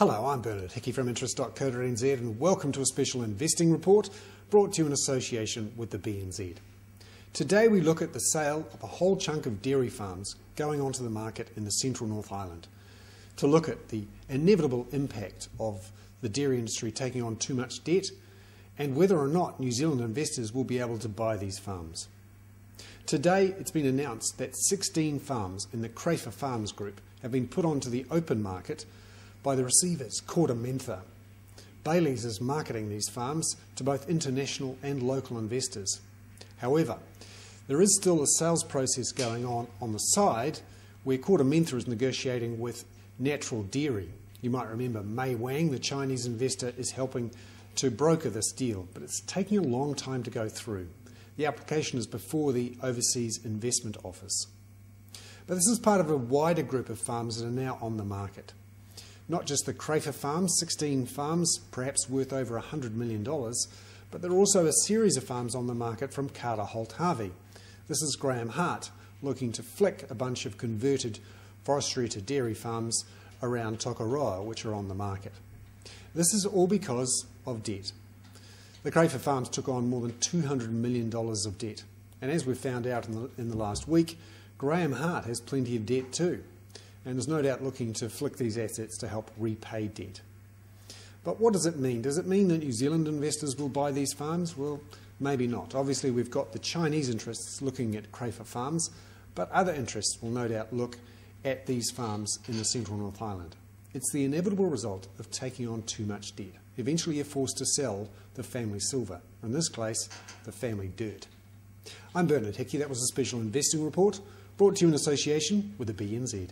Hello, I'm Bernard Hickey from interest.co.nz and welcome to a special investing report brought to you in association with the BNZ. Today we look at the sale of a whole chunk of dairy farms going onto the market in the central North Island to look at the inevitable impact of the dairy industry taking on too much debt and whether or not New Zealand investors will be able to buy these farms. Today it's been announced that 16 farms in the Crayfor Farms group have been put onto the open market by the receivers, KordaMentha. Bayleys is marketing these farms to both international and local investors. However, there is still a sales process going on the side where KordaMentha is negotiating with Natural Dairy. You might remember Mei Wang, the Chinese investor, is helping to broker this deal, but it's taking a long time to go through. The application is before the Overseas Investment Office. But this is part of a wider group of farms that are now on the market. Not just the Crayfor farms, 16 farms, perhaps worth over $100 million, but there are also a series of farms on the market from Carter Holt Harvey. This is Graham Hart looking to flick a bunch of converted forestry to dairy farms around Tokoroa, which are on the market. This is all because of debt. The Crayfor farms took on more than $200 million of debt, and as we found out in the last week, Graham Hart has plenty of debt too, and is no doubt looking to flick these assets to help repay debt. But what does it mean? Does it mean that New Zealand investors will buy these farms? Well, maybe not. Obviously, we've got the Chinese interests looking at Crayfor farms, but other interests will no doubt look at these farms in the central North Island. It's the inevitable result of taking on too much debt. Eventually, you're forced to sell the family silver, in this case, the family dirt. I'm Bernard Hickey. That was a special investing report brought to you in association with the BNZ.